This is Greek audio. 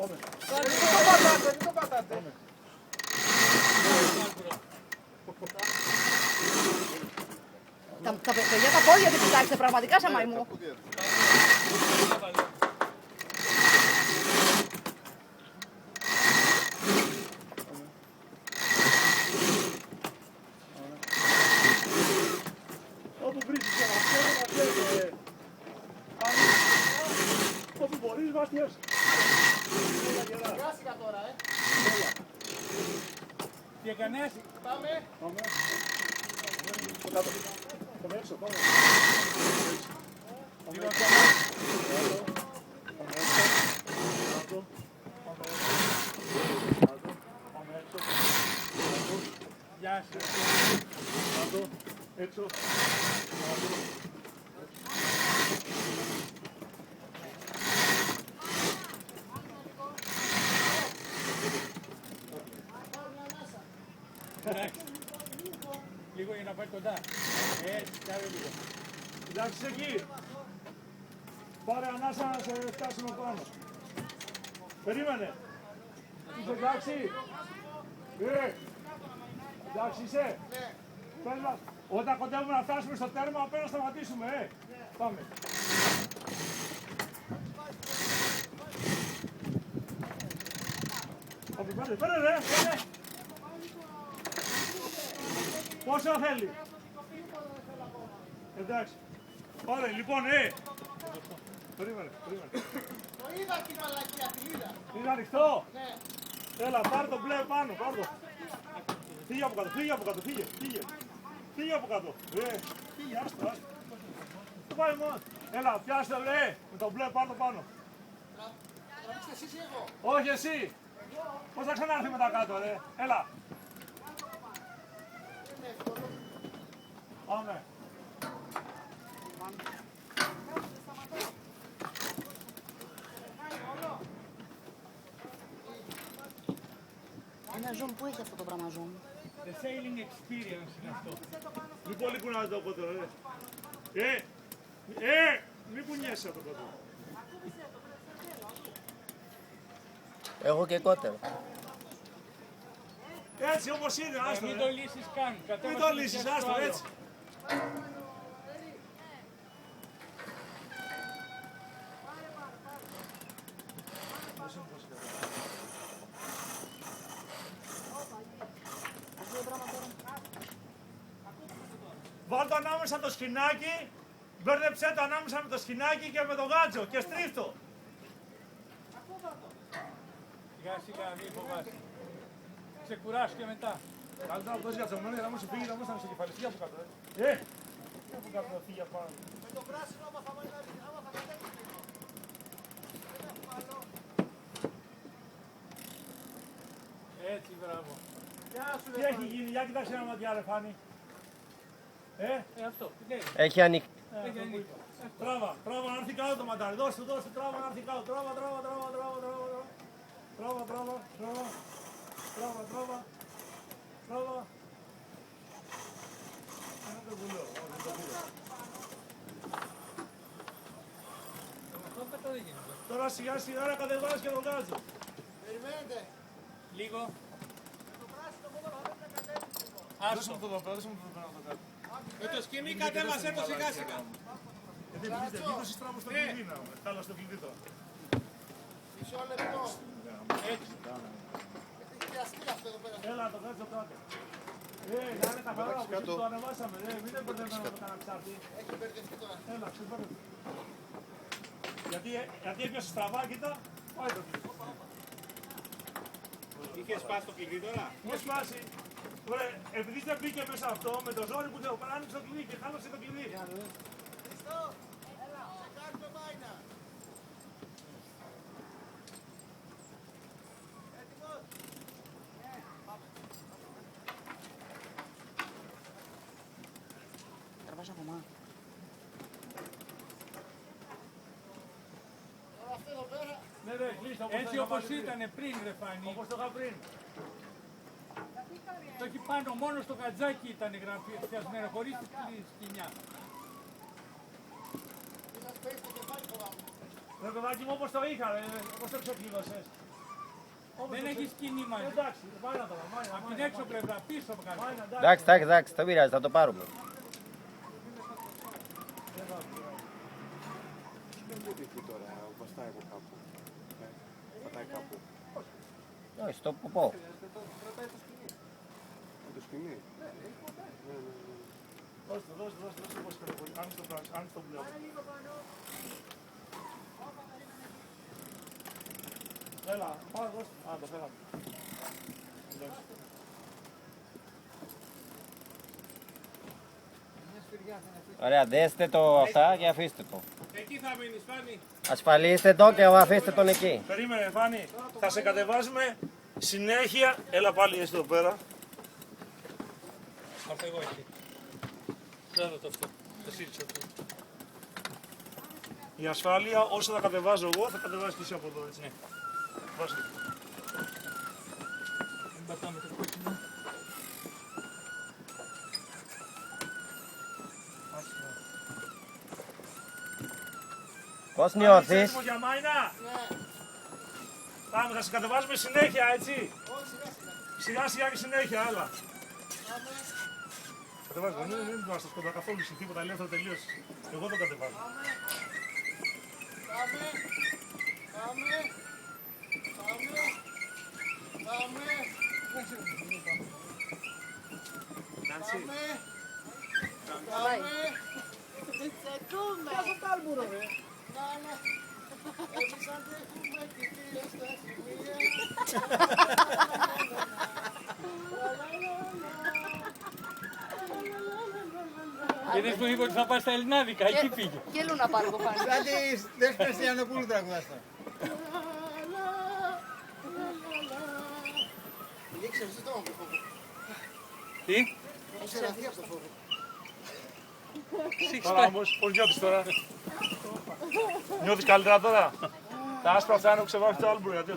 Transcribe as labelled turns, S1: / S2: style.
S1: Δεν το πατάτε.
S2: Τα παιδιά τα πόδια δεν κοιτάξτε πραγματικά σαν μαϊμού.
S1: Όπου βρίσκεις και μαθαίνετε, όπου μπορείς βάστιες.
S3: Σιγά τώρα,
S1: Τι έκανες?
S3: Πάμε.
S1: Στο κάτω. Πάμε έξω, πάμε.
S3: Λίγο
S1: ακόμα. Πάμε έξω. Κάτω. Πάμε έξω. Κάτω.
S3: Γεια σου.
S1: Κάτω. Έξω. Κάτω.
S3: Λίγο για να πάει κοντά. Έτσι, κάνε λίγο.
S1: Εντάξει εκεί. Πάρε ανάσα να σε φτάσουμε πάνω. Περίμενε. Είσαι εντάξει. Εντάξει είσαι. Πες μας. Όταν κοντεύουμε να φτάσουμε στο τέρμα, πρέπει να σταματήσουμε. Πάμε. Πέρε ρε. Πόσο θέλει. Εντάξει. Πάρε, λοιπόν, Περίμενε.
S3: Το είδα τη μαλακία, τη είδα.
S1: Είναι ανοιχτό.
S3: Ναι.
S1: Έλα, πάρ' το μπλε πάνω, πάρ' το. Φύγε από κάτω, φύγε. Φύγε από κάτω. Φύγε, άστο. Το πάει μόνο. Έλα, πιάστε μπλε. Με το μπλε πάρ' το πάνω.
S3: Τραβήξτε εσείς ή εγώ.
S1: Όχι εσύ. Πώς θα ξανάρθει μετά κάτω, ρε. Έλα. Πάμε.
S2: Ένα zoom, πού έχει αυτό το πράγμα zoom?
S3: The sailing experience είναι αυτό.
S1: Μην πολύ κουνάς το κότο, ρε. Μην κουνιέσαι το κότο.
S4: Εγώ και κότερο.
S1: Έτσι όπως είναι, άστο.
S3: Μην το λύσεις καν.
S1: Μην το λύσεις, άστο, έτσι. Βάλ' το ανάμεσα το σκηνάκι, μπέρδεψέ το ανάμεσα με το σκηνάκι και με το γάτζο και στρίφτο.
S3: Σιγά, μην φοβάσαι. Ξεκουράσου και μετά.
S1: Καλύτερα να δώσεις για τσομένο για να μην σου φύγει, να μην σε κεφαλιστεί από κάτω. Από κάτω να φύγει από πάνω.
S3: Με το πράσινο άμα θα κατέβει. Έτσι, μπράβο.
S1: Τι έχει γίνει, για κοιτάξτε ένα ματιά ρε Φάνη.
S3: Αυτό. Ναι.
S4: Έχει ανοιχτεί.
S1: Τράβα να έρθει κάτω το μαντάρι. Δώστε, τράβα να έρθει κάτω. Τράβα. Ένα το βουλό. Τώρα σιγά σιγά να κατεβάσεις και τον γάτζο.
S3: Περιμένετε. Λίγο.
S1: Δώσε μου το δω, δώσε μου το δω να το κάνω.
S3: Με το σκηνή κατέβασε το σιγά σιγά.
S1: Γιατί δεν δώσεις τράβο στο κλειδί να με. Κάλα στο κλειδί τώρα.
S3: Μισό λεπτό. Έτσι. Έχει χρειαστεί αυτό εδώ πέρα.
S1: Έλα το γάτζο κάτω. Να είναι καθαρά, όπως το ανεβάσαμε. Μην είναι μπερδεμένο με το καναψάρτι.
S3: Έχει μπερδευτεί τώρα.
S1: Έλα, ξεπέρασε. Γιατί έπιασε στραβά, κοίτα, πάει το κλειδί.
S3: Είχε σπάσει το κλειδί τώρα.
S1: Μου σπάσει. Ωραία, επειδή δεν μπήκε μέσα αυτό, με το ζόρι που δεν άνοιξε το κλειδί και χάλασε το κλειδί.
S3: Χριστό, έλα, σε κάνουμε μάινα. Έτοιμος.
S2: Τραβάς ακόμα.
S3: Τώρα αυτό εδώ πέρα.
S1: Ναι, ρε, κλείστο.
S3: Έτσι όπως ήταν πριν ρε Φάνη.
S1: Όπως το είχα πριν.
S3: Το έχει πάνω, μόνο στο κατζάκι ήταν φτιασμένο, χωρίς τη σκηνιά.
S1: Ρε παιδάκι μου όπως το είχα, όπως το ξεκλείδωσες.
S3: Δεν έχει σκηνή μαζί.
S1: Εντάξει, μάνα τώρα, μάνα.
S3: Από την έξω πλευρά, πίσω από κάτω.
S4: Εντάξει, εντάξει, δεν πειράζει, θα το πάρουμε.
S5: Δεν μπορεί εκεί τώρα, βαστάει από κάπου. Πατάει κάπου.
S4: Όχι, στο ποπό.
S5: Με το σκηνή.
S1: Δώστε πώς κατεβολεί. Άνοιξε το μπλε. Έλα, πάμε, δώστε. Α, το φέραμε. Εντάξει.
S4: Ωραία, δέστε το αυτά και αφήστε το.
S3: Εκεί θα μείνεις, Φάνη.
S4: Ασφαλίστε το και αφήστε τον εκεί.
S1: Περίμενε, Φάνη. Θα σε κατεβάζουμε συνέχεια. Έλα πάλι εσύ εδώ πέρα.
S3: Θα φεύγω εκεί. Ξέρω το αυτό. Το σύριξα αυτό.
S1: Η ασφάλεια, όσο θα κατεβάζω εγώ, θα κατεβάζεις και εσύ από εδώ, έτσι. Ναι. Βάστε.
S3: Δεν πατάμε το κόκκινο.
S4: Πώς νιώθεις?
S1: Έτοιμο για μάινα. Πάμε, θα σε κατεβάζουμε συνέχεια, έτσι. Σιγά σιγά και συνέχεια, άλλα. Κατεβάζω, μην βάζω στα σκοτά καθόλου σε τίποτα, ελεύθερο τελείως. Εγώ το κατεβάζω.
S3: Είδες που είπε ότι θα πάει στα ελληνάδικα, εκεί πήγε.
S2: Και λούνα πάρω το Φάνη.
S6: Σαν τις Δέσποινας Γιαννοπούλου τραγουδάστα.
S3: Τι?
S1: Τώρα όμως, πώς νιώθεις τώρα? Νιώθεις καλύτερα τώρα? Τα άσπρα αυτά είναι που ξεβάφει το άλμπρο, γιατί